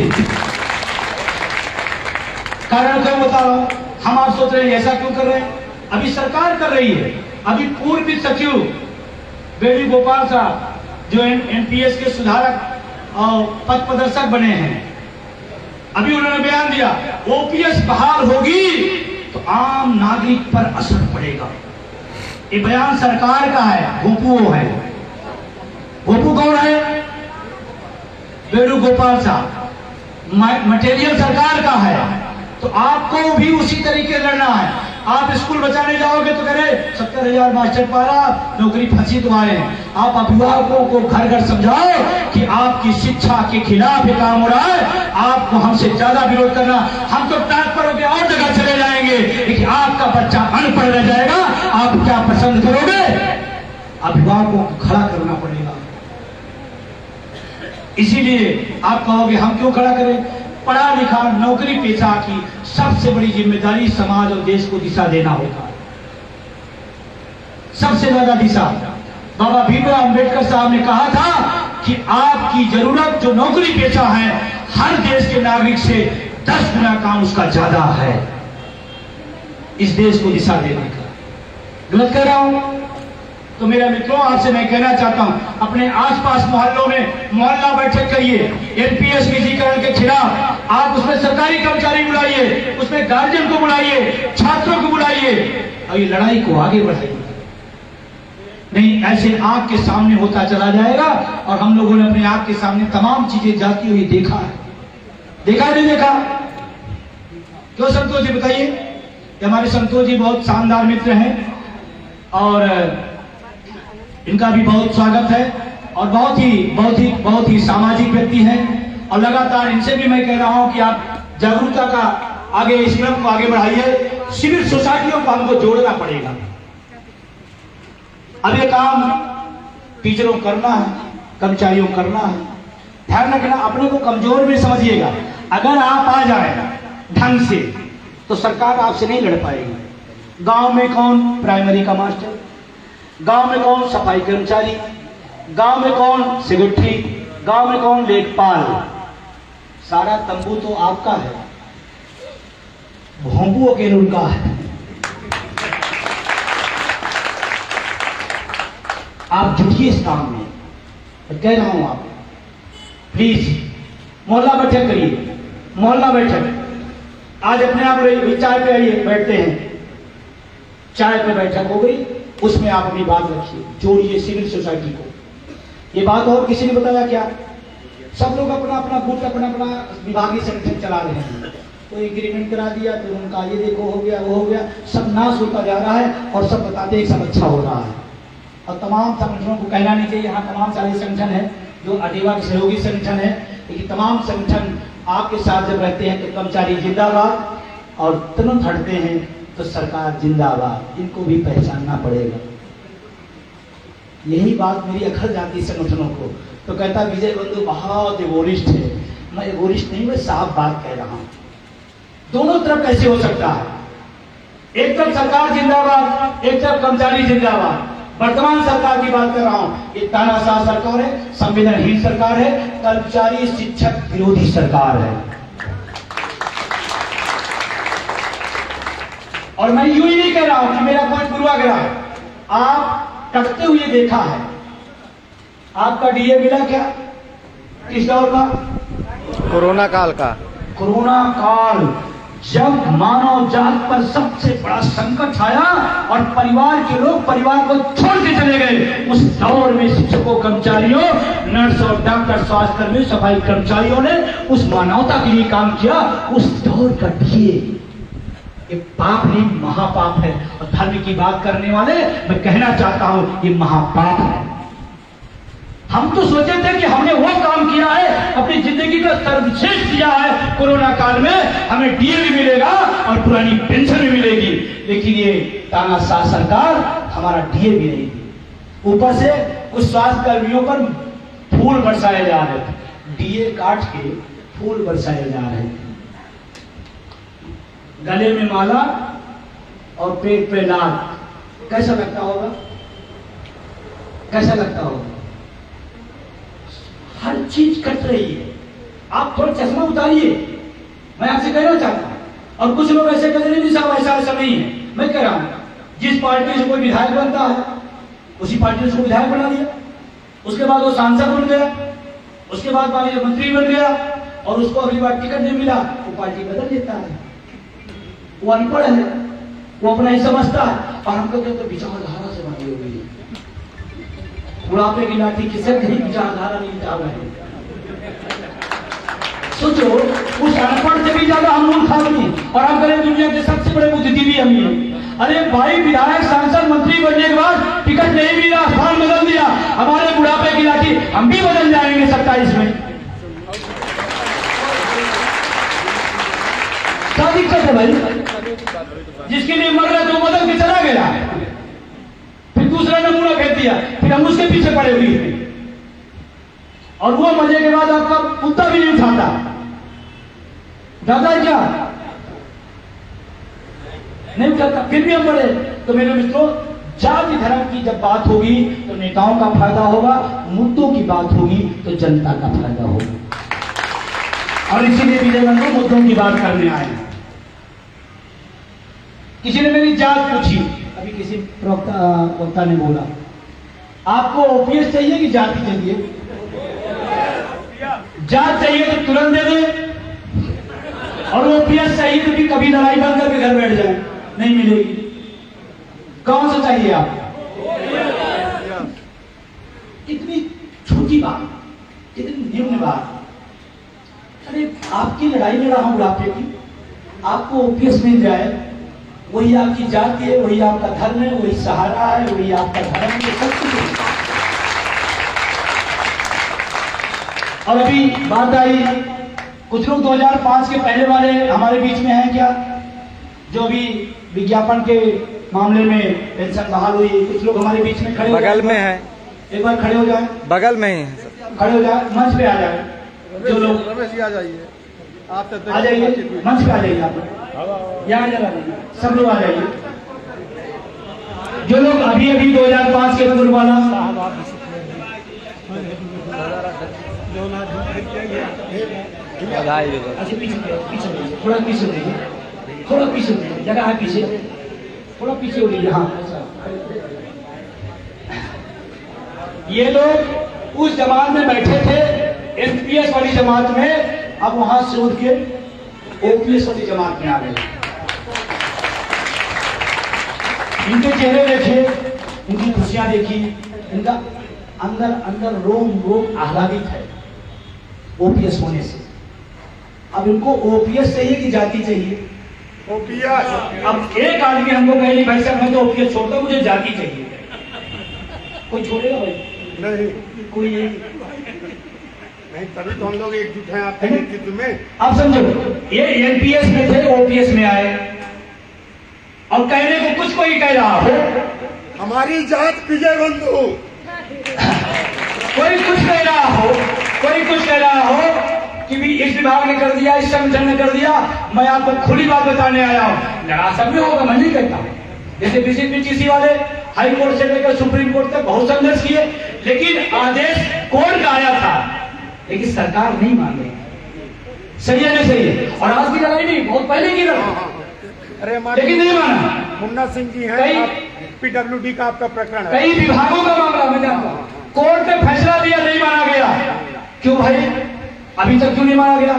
Speaker 1: कारण क्यों बता रहा हूं? हम आप सोच रहे हैं ऐसा क्यों कर रहे हैं? अभी सरकार कर रही है। अभी पूर्व वित्त सचिव वेणुगोपाल साहब जो एनपीएस के सुधारक और पथ प्रदर्शक बने हैं, अभी उन्होंने बयान दिया ओपीएस बहाल होगी तो आम नागरिक पर असर पड़ेगा। ये बयान सरकार का है, भोपू है। भोपू कौन है? वेणुगोपाल साहब। मटेरियल सरकार का है, तो आपको भी उसी तरीके लड़ना है। आप स्कूल बचाने जाओगे तो करे 70,000 मास्टर पारा, नौकरी फंसी तुम्हारे। आप अभिभावकों को घर घर समझाओ कि आपकी शिक्षा के खिलाफ ये काम हो रहा है, आपको हमसे ज्यादा विरोध करना, हम तो ट्रांसफर होकर और जगह चले जाएंगे, लेकिन आपका बच्चा अनपढ़ रह जाएगा, आप क्या पसंद करोगे? अभिभावकों को खड़ा करना पड़ेगा। इसीलिए आप कहोगे हम क्यों खड़ा करें? पढ़ा लिखा नौकरी पेशा की सबसे बड़ी जिम्मेदारी समाज और देश को दिशा देना होगा। सबसे ज्यादा दिशा बाबा भीमराव अंबेडकर साहब ने कहा था कि आपकी जरूरत जो नौकरी पेशा है, हर देश के नागरिक से 10 गुना काम उसका ज्यादा है इस देश को दिशा देने का। गलत कह रहा हूं? तो मेरा मित्रों, आपसे मैं कहना चाहता हूं, अपने आसपास मोहल्लों में मोहल्ला बैठक करिए। एनपीएस निजीकरण के खिलाफ आप उसमें सरकारी कर्मचारी बुलाइए, उसमें गार्जियन को बुलाइए, छात्रों को बुलाइए और ये लड़ाई को आगे बढ़ाइए। नहीं ऐसे आंख के सामने होता चला जाएगा और हम लोगों ने अपने आंख के सामने तमाम चीजें जाती हुई देखा है। देखा नहीं देखा? क्यों संतोष जी बताइए? हमारे संतोष जी बहुत शानदार मित्र हैं और इनका भी बहुत स्वागत है और बहुत ही सामाजिक व्यक्ति हैं और लगातार इनसे भी मैं कह रहा हूं कि आप जागरूकता का आगे इस क्रम को आगे बढ़ाइए। सिविल सोसाइटियों को हमको जोड़ना पड़ेगा। अब ये काम टीचरों करना है, कर्मचारियों करना है। ध्यान रखना, अपने को कमजोर भी समझिएगा। अगर आप आ जाए ढंग से तो सरकार आपसे नहीं लड़ पाएगी। गांव में कौन प्राइमरी का मास्टर, गांव में कौन सफाई कर्मचारी, गांव में कौन सिक्योरिटी, गांव में कौन लेखपाल, सारा तंबू तो आपका है, भोंपू अकेले उनका है। आप जुटिए इस काम में, मैं कह रहा हूं आप प्लीज मोहल्ला बैठक करिए। मोहल्ला बैठक आज अपने आप चाय पे आइए, बैठते हैं, चाय पे बैठक हो गई, उसमें आप अपनी बात रखिए, जोड़िए सिविल सोसाइटी को। ये बात और किसी ने बताया क्या? सब लोग अपना अपना गुट, अपना अपना विभागीय संगठन चला रहे हैं। कोई एग्रीमेंट करा दिया तो उनका ये देखो हो गया, वो हो गया, सब नाश होता जा रहा है और सब बताते हैं सब अच्छा हो रहा है। और तमाम संगठनों को कहना नहीं चाहिए, यहाँ तमाम सारे संगठन है जो अटेवा के सहयोगी संगठन है, लेकिन तमाम संगठन आपके साथ जब रहते हैं तो कर्मचारी जिंदाबाद और तुरंत हटते हैं तो सरकार जिंदाबाद। इनको भी पहचानना पड़ेगा। यही बात मेरी अखर जाती संगठनों को। तो कहता विजय बंधु बहुत एगोरिस्ट है। मैं एगोरिस्ट नहीं, मैं साफ बात कह रहा हूं। दोनों तरफ कैसे हो सकता है? एक तरफ सरकार जिंदाबाद, एक तरफ कर्मचारी जिंदाबाद। वर्तमान सरकार की बात कर रहा हूं। ये तानाशाह सरकार है, संवेदनहीन सरकार है, कर्मचारी शिक्षक विरोधी सरकार है। और मैं यूं ही नहीं कह रहा हूं कि मेरा कोई पूर्वाग्रह है। आप टकते हुए देखा है। आपका डीए मिला क्या? किस दौर का?
Speaker 2: कोरोना काल का।
Speaker 1: कोरोना काल, जब मानव जात पर सबसे बड़ा संकट आया और परिवार के लोग परिवार को छोड़ के चले गए, उस दौर में शिक्षकों, कर्मचारियों, नर्स और डॉक्टर, स्वास्थ्य कर्मी, सफाई कर्मचारियों ने उस मानवता के लिए काम किया। उस दौर का डीए ये पाप नहीं, महापाप है। और धर्म की बात करने वाले मैं कहना चाहता हूं ये महापाप है। हम तो सोचे थे कि हमने वो काम किया है, अपनी जिंदगी का सर्वश्रेष्ठ किया है, कोरोना काल में हमें डीए भी मिलेगा और पुरानी पेंशन भी मिलेगी। लेकिन ये तानाशाह सरकार हमारा डीए भी नहीं दी। ऊपर से कुछ स्वास्थ्य कर्मियों पर फूल बरसाए जा रहे थे, डीए काट के फूल बरसाए जा रहे थे। गले में माला और पेट पे लाल, कैसा लगता होगा? कैसा लगता होगा? हर चीज कट रही है। आप थोड़ा चश्मा उतारिए, मैं आपसे कहना चाहता हूं। और कुछ लोग ऐसे कहते नहीं साहब ऐसा ऐसा नहीं है। मैं कह रहा हूं जिस पार्टी से कोई विधायक बनता है उसी पार्टी ने उसको विधायक बना दिया, उसके बाद वो सांसद बन गया, उसके बाद माननीय मंत्री बन गया और उसको अगली बार टिकट नहीं मिला, वो पार्टी बदल देता है। वो अनपढ़ है, वो अपना ही समझता है। और हम लोग तो विचारधारा से बनी हुई है। बुढ़ापे की लाठी किसे नहीं, विचारधारा नहीं जा रहे। सोचो उस अनपढ़ से भी ज्यादा हम मूर्ख आदमी, और हम करें दुनिया के सबसे बड़े बुद्धिजीवी हम ही। अरे भाई विधायक सांसद मंत्री बनने के बाद टिकट नहीं मिला, स्थान बदल दिया, हमारे बुढ़ापे की लाठी हम भी बदल जाएंगे 27 में। क्या दिक्कत है भाई? जिसके लिए मर रहे तो बदल के चला गया, फिर दूसरा नमूना भेज दिया, फिर हम उसके पीछे पड़े हुए थे। और वो मजे के बाद आपका कुत्ता भी नहीं उठाता। दादा क्या नहीं उठाता, फिर भी हम बड़े। तो मेरे मित्रों, जाति धर्म की जब बात होगी तो नेताओं का फायदा होगा, मुद्दों की बात होगी तो जनता का फायदा होगा। और इसीलिए विजय बंधु मुद्दों की बात करने आए। किसी ने मेरी जात पूछी, अभी किसी वक्ता ने बोला आपको ओपीएस चाहिए कि जाति चाहिए? जात चाहिए तो तुरंत दे दे, और ओपीएस चाहिए तो भी कभी लड़ाई बंद करके घर बैठ जाए, नहीं मिलेगी। कौन सा चाहिए आप? कितनी छोटी बात, कितनी निम्न बात। अरे आपकी लड़ाई लड़ा हूं बुढ़ापे की, आपको ओपीएस मिल जाए, वही आपकी जाति है, वही आपका धर्म है, वही सहारा है, वही आपका धर्म है, सब कुछ है। और अभी बात आई, कुछ लोग 2005 के पहले वाले हमारे बीच में हैं क्या, जो भी विज्ञापन के मामले में पेंशन बहाल हुई, कुछ लोग हमारे बीच में खड़े
Speaker 2: बगल में है,
Speaker 1: एक बार खड़े हो जाए,
Speaker 2: बगल में ही है,
Speaker 1: खड़े हो जाए, मंच पे आ जाए। जो लोग
Speaker 3: रमेश जी आ जाइए, आप
Speaker 1: आ जाइए, मंच पे आ जाइए, आप यहाँ सब लोग आ जाइए। जो लोग अभी अभी 2005 के पूर्व वाला, अच्छा पीछे थोड़ा पीछे देखिए, थोड़ा पीछे जगह है, पीछे थोड़ा पीछे हो लीजिए। हाँ, ये लोग उस जमात में बैठे थे, एनपीएस वाली जमात में, अब वहां से उठ के ओपीएस वाली जमात में आ गए। इनके चेहरे देखिए, इनकी खुशियां देखी, इनका अंदर अंदर रोम रोम आह्लादित है ओपीएस होने से। अब इनको ओपीएस चाहिए कि जाति चाहिए?
Speaker 3: ओपीएस।
Speaker 1: अब एक आदमी हमको कहे नहीं भाई साहब मैं तो ओपीएस छोड़ता हूं, मुझे जाति चाहिए। कोई छोड़ेगा भाई?
Speaker 3: नहीं,
Speaker 1: कोई
Speaker 3: नहीं, तभी तो हम लोग एकजुट हैं आपके नेतृत्व में।
Speaker 1: आप समझो, ये एनपीएस में थे, ओपीएस में आए, और कहने को कुछ कोई कह रहा हो
Speaker 3: हमारी जात विजय बंधु,
Speaker 1: कोई कुछ कह रहा हो, कोई कुछ कह रहा हो कि भी इस विभाग ने कर दिया, इस संगठन ने कर दिया। मैं आपको खुली बात बताने आया हूं, लड़ा सब में होगा, मैं नहीं कहता। जैसे बीसीपीटीसी वाले हाई कोर्ट से लेकर सुप्रीम कोर्ट तक बहुत संघर्ष किए, लेकिन आदेश कोर्ट का आया था, लेकिन सरकार नहीं मान रही। सही है, नहीं सही है? और आज की लड़ाई नहीं, बहुत पहले की लड़ाई,
Speaker 3: अरे
Speaker 1: लेकिन नहीं माना।
Speaker 3: मुन्ना सिंह जी हैं, पीडब्ल्यूडी का आपका प्रकरण है,
Speaker 1: कई विभागों का मामला मैं जानता हूं, कोर्ट ने फैसला दिया, नहीं माना गया। क्यों भाई, अभी तक क्यों नहीं माना गया?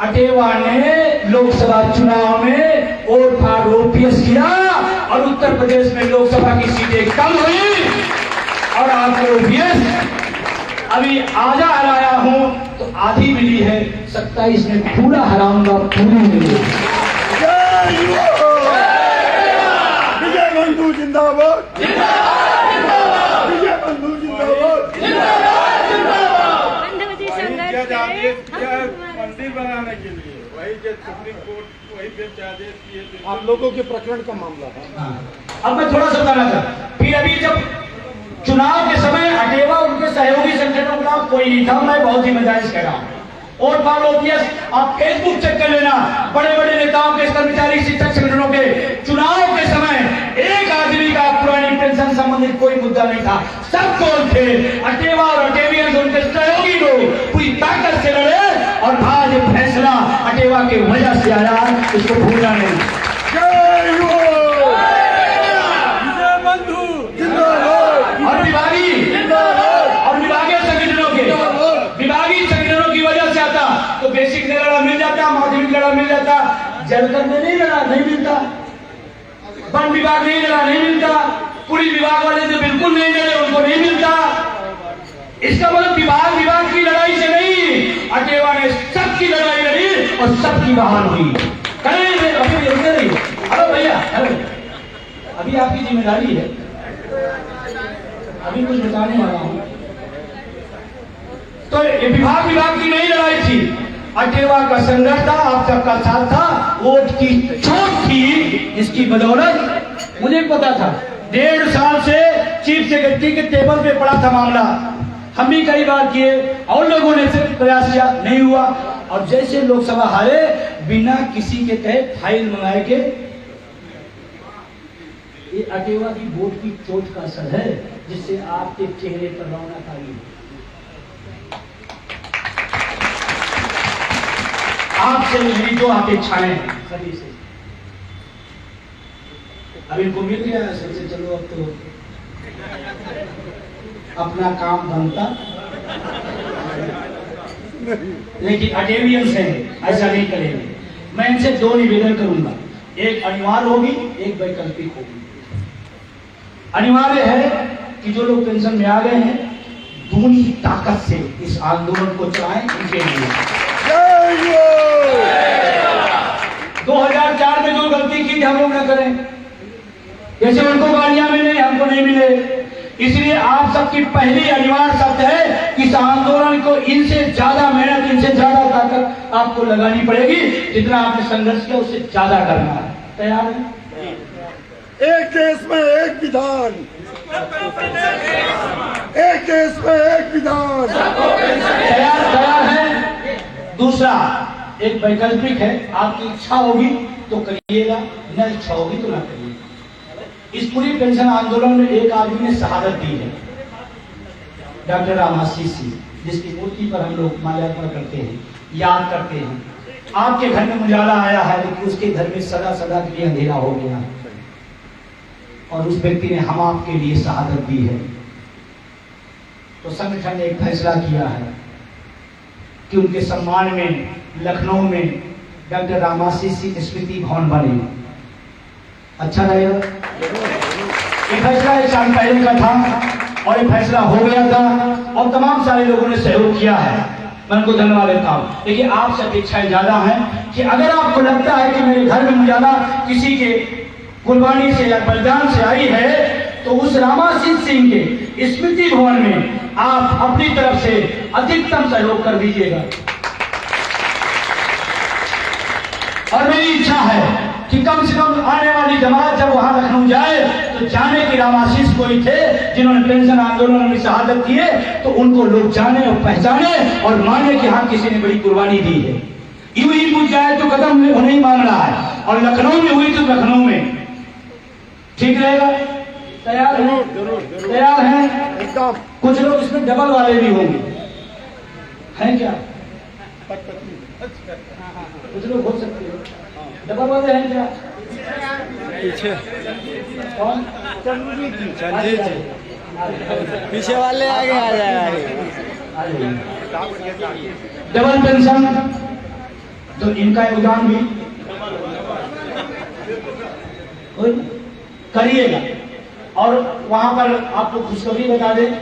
Speaker 1: अटेवा ने लोकसभा चुनाव में वोट फॉर ओपीएस किया और उत्तर प्रदेश में लोकसभा की सीटें कम हुई, और आपको ओपीएस अभी आधा हराया हूं तो आधी मिली है, 27 में पूरा हराऊंगा, पूरी मिली।
Speaker 3: विजय बंधु जिंदाबाद, विजय बंधु जिंदाबाद। बनाने के लिए वही जो सुप्रीम कोर्ट वही बेंच आदेश दिए आप लोगों के प्रकरण का मामला था।
Speaker 1: अब मैं थोड़ा सा बताना था। फिर अभी जब चुनाव के समय अटेवा उनके सहयोगी संगठनों का कोई नहीं था, मैं बहुत जिम्मेदारी से कह रहा हूँ। और फॉलो आप फेसबुक चेक कर लेना, बड़े बड़े नेताओं के, कर्मचारी, शिक्षक संगठनों के चुनाव के समय एक आदमी का पुरानी पेंशन संबंधित कोई मुद्दा नहीं था। सब कौन थे? अटेवा और अटेवियंस, उनके सहयोगी लोग पूरी ताकत से लड़े और आज फैसला अटेवा के वजह से आया, इसको भूलना नहीं। और विभागीय संगठनों की वजह से आता तो बेसिक लड़ा मिल जाता, माध्यमिक लड़ा मिल जाता, जलकर में नहीं लड़ा, नहीं मिलता, वन विभाग नहीं लड़ा, नहीं मिलता, पुलिस विभाग वाले तो बिल्कुल नहीं लड़े, उनको नहीं मिलता। इसका मतलब विभाग की लड़ाई से नहीं, अटेवा ने सबकी लड़ाई लड़ी और सबकी बहाल हुई। अभी रुकते नहीं। हेलो भैया, हेलो, अभी आपकी जिम्मेदारी है, अभी कुछ बताने वाला हूं। तो विभाग की नहीं लड़ाई थी, अटेवा का संघर्ष था, आप सबका साथ था, वोट की चोट थी, इसकी बदौलत मुझे पता था। 1.5 साल से चीफ सेक्रेटरी के टेबल पे पड़ा था मामला, हम भी कई बार किए और लोगों ने प्रयास किया, नहीं हुआ। और जैसे लोकसभा हारे, बिना किसी के कहे फाइल मंगाए के, ये अटेवा की वोट की चोट का असर है, जिससे आपके चेहरे पर रौनक आई। आपसे मेरी जो अपेक्षाएं हैं सभी से, अब इनको मिल गया है सबसे, चलो अब तो अपना काम बनता। लेकिन अटेवियंस हैं, ऐसा नहीं करेंगे। मैं इनसे 2 निवेदन करूंगा, एक अनिवार्य होगी, एक वैकल्पिक होगी। अनिवार्य है कि जो लोग पेंशन में आ गए हैं, दूनी ताकत से इस आंदोलन को चलाएं, इनके लिए। 2004 में जो गलती की थी हम लोग न करें, जैसे उनको गाड़ियां मिले, हमको नहीं मिले। इसलिए आप सबकी पहली अनिवार्य शर्त है कि इस आंदोलन को इनसे ज्यादा मेहनत, इनसे ज्यादा ताकत आपको लगानी पड़ेगी। जितना आपने संघर्ष किया उससे ज्यादा करना है। तैयार है?
Speaker 3: एक देश में एक विधान, एक देश में एक विधान।
Speaker 1: तैयार है? दूसरा एक वैकल्पिक है, आपकी इच्छा होगी तो करिएगा, न इच्छा होगी तो ना करिएगा। इस पूरी पेंशन आंदोलन में एक आदमी ने शहादत दी है, डॉक्टर रामाशीष सिंह, जिसकी मूर्ति पर हम लोग माल्यार्पण करते हैं, याद करते हैं। आपके घर में उजाला आया है, लेकिन उसके घर में सदा सदा के लिए अंधेरा हो गया, और उस व्यक्ति ने हम आपके लिए शहादत दी है। तो संगठन ने एक फैसला किया है कि उनके सम्मान में लखनऊ में डॉक्टर रामाशीष सिंह स्मृति भवन बने। अच्छा रहेगा? ये फैसला 1 साल पहले का था और ये फैसला हो गया था, और तमाम सारे लोगों ने सहयोग किया है, मैं उनको धन्यवाद देता हूँ। लेकिन आपसे अपेक्षाएं ज्यादा हैं कि अगर आपको लगता है कि मेरे घर में उजाला किसी के कुर्बानी से या बलिदान से आई है, तो उस रामाशीष सिंह के स्मृति भवन में आप अपनी तरफ से अधिकतम सहयोग कर दीजिएगा। और मेरी इच्छा है कि कम से कम आने वाली जमात जब वहां लखनऊ जाए तो जाने कि रामाशीष कोई थे जिन्होंने पेंशन आंदोलन में शहादत की है, तो उनको लोग जाने और पहचाने और माने कि हाँ किसी ने बड़ी कुर्बानी दी है। यूं ही पूछ जाए तो कदम में नहीं मामला है, और लखनऊ में हुई तो लखनऊ में ठीक रहेगा। तैयार है? तैयार है?
Speaker 3: एकदम।
Speaker 1: कुछ लोग इसमें डबल वाले भी होंगे, हैं क्या? कुछ लोग हो सकते हैं डबल वाले हैं क्या?
Speaker 2: पीछे
Speaker 1: कौन?
Speaker 2: संजीत जी, पीछे वाले आगे आ जाए।
Speaker 1: डबल पेंशन तो इनका योगदान भी करिएगा। और वहां पर आपको खुशखबरी बता दें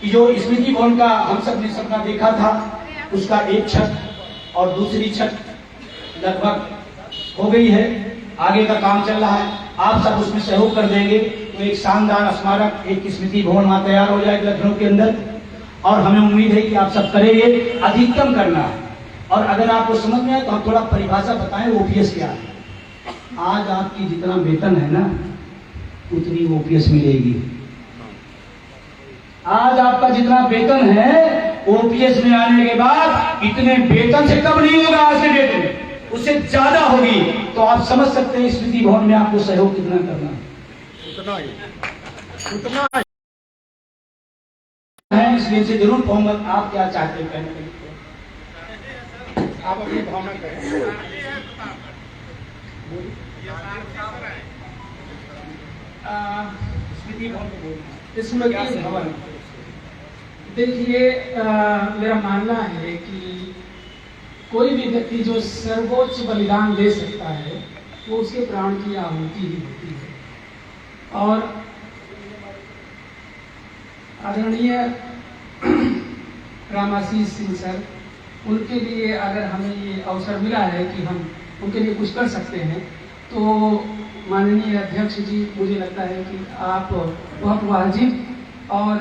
Speaker 1: कि जो स्मृति भवन का हम सब ने सपना देखा था, उसका एक छत और दूसरी छत लगभग हो गई है, आगे का काम चल रहा है। आप सब उसमें सहयोग कर देंगे तो एक शानदार स्मारक, एक स्मृति भवन वहां तैयार हो जाएगा लखनऊ के अंदर, और हमें उम्मीद है कि आप सब करेंगे, अधिकतम करना है। और अगर आपको समझ में आए तो आप थोड़ा परिभाषा बताएं ओपीएस क्या है। आज आपकी जितना वेतन है ना उतनी ओपीएस मिलेगी। आज आपका जितना वेतन है ओपीएस में आने के बाद इतने वेतन से कम नहीं होगा, आज के डेट में उससे ज्यादा होगी। तो आप समझ सकते हैं स्मृति भवन में आपको सहयोग कितना करना है। इसलिए से जरूर कहूंगा, आप क्या चाहते हैं कहने के लिए?
Speaker 3: आप अपनी भावना करें।
Speaker 1: स्मृति भवन को बोलना।
Speaker 4: स्मृति भवन, देखिए मेरा मानना है कि कोई भी व्यक्ति जो सर्वोच्च बलिदान दे सकता है वो उसके प्राण की आहुति ही होती है। और आदरणीय रामाशीष सिंह सर, उनके लिए अगर हमें ये अवसर मिला है कि हम उनके लिए कुछ कर सकते हैं तो माननीय अध्यक्ष जी, मुझे लगता है कि आप बहुत वाजिब और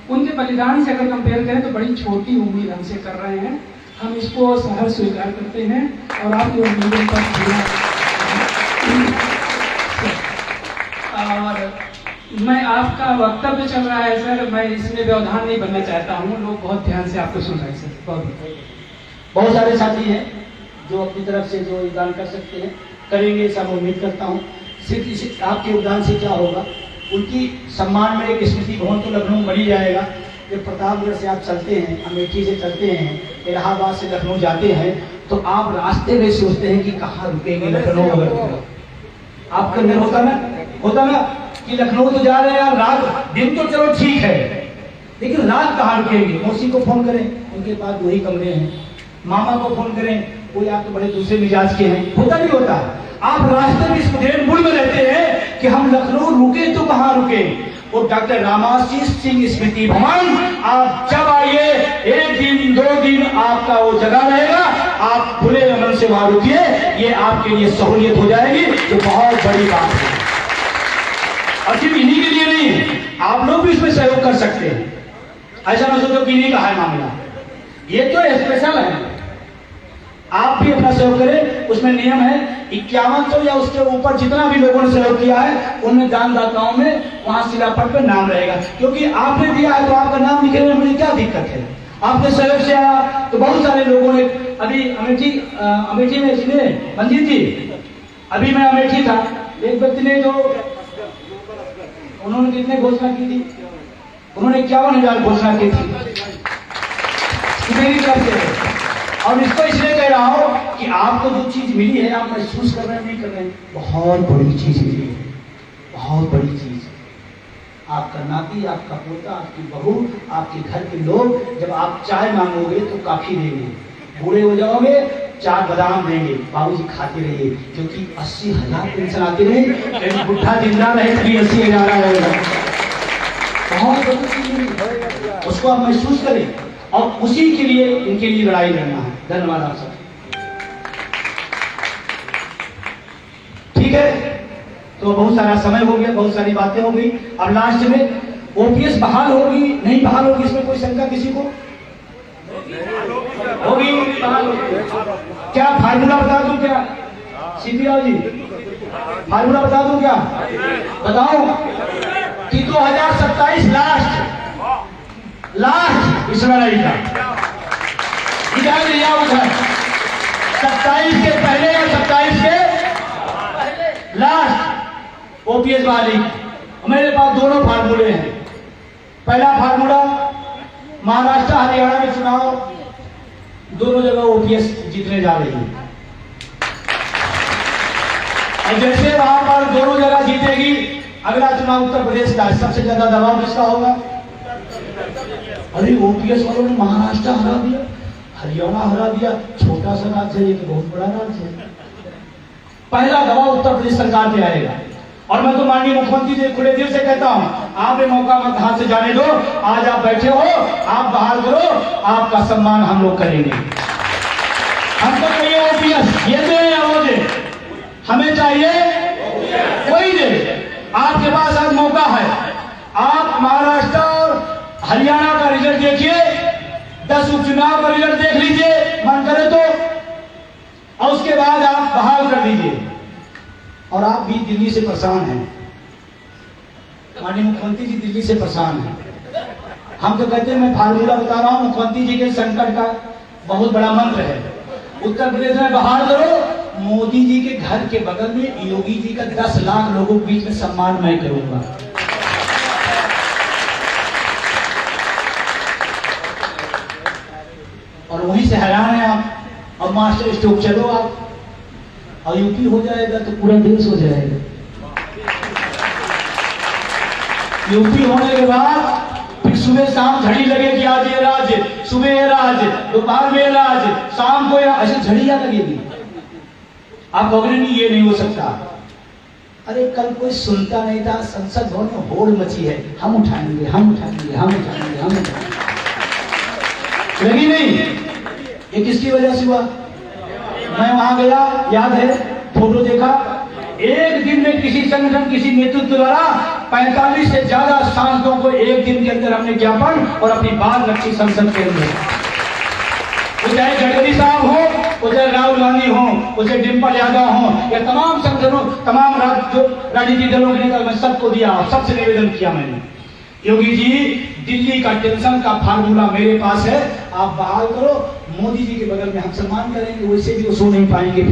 Speaker 4: उनके बलिदान से अगर कंपेयर करें तो बड़ी छोटी उम्मीद हमसे कर रहे हैं। हम इसको सहर्ष स्वीकार करते हैं और आपकी उम्मीदों पर और मैं आपका वक्तव्य चल रहा है सर, मैं इसमें व्यवधान नहीं बनना चाहता हूँ। लोग बहुत ध्यान से आपको सुन रहे हैं सर।
Speaker 1: बहुत सारे साथी हैं जो अपनी तरफ से जो योगदान कर सकते हैं, करेंगे, सब उम्मीद करता हूँ। सिर्फ आपके योगदान से क्या होगा, उनकी सम्मान में एक स्मृति भवन तो लखनऊ बन ही जाएगा। जब प्रतापगढ़ से आप चलते हैं, अमेठी से चलते हैं, इलाहाबाद से लखनऊ जाते हैं तो आप रास्ते में सोचते हैं कि कहाँ रुकेंगे लखनऊ। अगर आपका निर्णय होता ना कि लखनऊ तो जा रहे हैं यार, रात दिन तो चलो ठीक है लेकिन रात कहाँ रुकेंगे। मौसी को फोन करें, उनके पास 2 ही कमरे हैं। मामा को फोन करें, कोई आपके बड़े दूसरे मिजाज के हैं। होता नहीं होता, आप रास्ते में इस मूड में रहते हैं कि हम लखनऊ रुके तो कहाँ रुके। और डॉक्टर रामाशीष सिंह स्मृति भवन आप जब आइए, 1 दिन 2 दिन आपका वो जगह रहेगा, आप खुले मन से वहां रुकिए, ये आपके लिए सहूलियत हो जाएगी, जो बहुत बड़ी बात है। और सिर्फ इन्हीं के लिए नहीं, आप लोग भी इसमें सहयोग कर सकते हैं। ऐसा ना सोचो कि इन्हीं का है मामला, ये तो स्पेशल है। आप भी अपना सहयोग करें। उसमें नियम है 5100 या उसके ऊपर जितना भी लोगों ने सहयोग किया है उनमें दानदाताओं में वहां शिलापट पे नाम रहेगा, क्योंकि आपने दिया है तो आपका नाम लिखने में मुझे क्या दिक्कत है। आपके सहयोग से आया तो बहुत सारे लोगों ने, अभी अमेठी में इसलिए मंजीत जी, अभी मैं अमेठी था, एक व्यक्ति ने जो उन्होंने कितने घोषणा की थी, उन्होंने 51,000 घोषणा की थी मेरी तरफ से। और इसको इसलिए कह रहा हूं कि आपको जो चीज मिली है आप महसूस कर रहे हैं, नहीं कर रहे हैं, बहुत बड़ी चीज मिली है, बहुत बड़ी चीज। आपका नाती, आपका पोता, आपकी बहू, आपके घर के लोग जब आप चाय मांगोगे तो काफी देंगे, बूढ़े हो जाओगे 4 बादाम देंगे, बाबूजी खाते रहिए, क्योंकि 80,000 पेंशन आती रही, बुढ़ा जिंदा रहे तभी 80,000 आएगा। बहुत बड़ी चीज, उसको आप महसूस करें और उसी के लिए इनके लिए लड़ाई लड़ना है। धन्यवाद आप सब। ठीक है, तो बहुत सारा समय हो गया, बहुत सारी बातें हो गई। अब लास्ट में ओपीएस बहाल होगी नहीं बहाल होगी, इसमें कोई शंका किसी को होगी? क्या फार्मूला बता दूं? क्या सीपीआर जी फार्मूला बता दूं? क्या बताओ कि 2027 लास्ट इस लड़ाई का इधर लिया उधर, 27 के पहले या 27 के लास्ट ओपीएस वाली। मेरे पास दोनों फार्मूले हैं। पहला फार्मूला, महाराष्ट्र हरियाणा में चुनाव दोनों जगह ओपीएस जीतने जा रही है, और जैसे वहां पर दोनों जगह जीतेगी, अगला चुनाव उत्तर प्रदेश का, सबसे ज्यादा दबाव किसका होगा? अरे ओपीएस वालों ने महाराष्ट्र हरा दिया, हरियाणा हरा दिया, छोटा सा राज्य है, ये तो बहुत बड़ा राज्य है। पहला दबाव उत्तर प्रदेश सरकार पे आएगा। और मैं तो माननीय मुख्यमंत्री से खुले दिल से कहता हूं, आप ये मौका मत हाथ से जाने दो। आज आप बैठे हो, आप बाहर करो, आपका सम्मान हम लोग करेंगे। हमको चाहिए ओपीएस, ये दे या वो दे, हमें चाहिए कोई दे। आपके पास आज मौका है, आप महाराष्ट्र और हरियाणा का रिजल्ट देखिए, 10 उपचुनाव का रिजल्ट देख लीजिए, मन करे तो और उसके बाद आप बहाल कर दीजिए। और आप भी दिल्ली से परेशान हैं, माननीय मुख्यमंत्री जी दिल्ली से परेशान हैं। हम तो कहते हैं, मैं फार्मूला बता रहा हूं, मुख्यमंत्री जी के संकट का बहुत बड़ा मंत्र है। उत्तर प्रदेश में बहाल करो, मोदी जी के घर के बगल में योगी जी का 10 लाख लोगों के बीच में सम्मान मैं करूंगा। और वहीं से हैरान है आप, अब मास्टर स्ट्रोक चलो आप, और यूपी हो जाएगा तो पूरा देश हो जाएगा। यूपी होने के बाद फिर सुबह शाम झड़ी लगे कि आज ये राज्य, सुबह ये राज्य, दोपहर में ये राज्य, शाम को ऐसे झड़ियां लगेगी। आप कहोगे नहीं ये नहीं हो सकता। अरे कल कोई सुनता नहीं था, संसद भवन में होड़ मची है, हम उठाएंगे, हम उठाएंगे, हम उठाएंगे, हम उठाएंगे। लगी नहीं? ये किसकी वजह से हुआ? मैं वहां गया, याद है, फोटो देखा, एक दिन में किसी संगठन, किसी नेतृत्व द्वारा 45 से ज्यादा सांसदों को एक दिन के अंदर हमने ज्ञापन और अपनी बात रखी संसद के अंदर। वो चाहे गडकरी साहब हो, वो चाहे राहुल गांधी हो, वो चाहे डिम्पल यादव हो, या तमाम संगठनों, तमाम राजनीतिक दलों के नेता, मैं सबको दिया, सबसे निवेदन किया मैंने, योगी जी दिल्ली का टेंशन का फार्मूला मेरे पास है, आप बहाल करो, मोदी जी के बगल में हम सम्मान करेंगे, वैसे भी वो सो नहीं पाएंगे।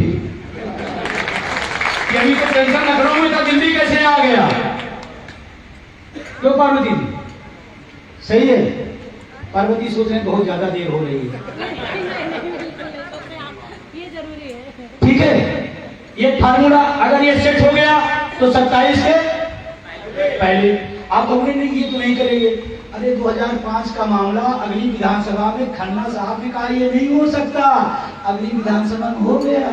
Speaker 1: फिर अभी तो टेंशन लखनऊ में था, दिल्ली कैसे आ गया? क्यों पार्वती जी? सही है, पार्वती सोच रहे बहुत ज्यादा देर हो रही है।
Speaker 5: ये जरूरी है,
Speaker 1: ठीक है, ये फार्मूला अगर ये सेट हो गया तो 27 के पहले आप कहोगे नहीं ये तो नहीं करेंगे। अरे 2005 का मामला अगली विधानसभा में खन्ना साहब ने कहा ये नहीं हो सकता, अगली विधानसभा में हो गया।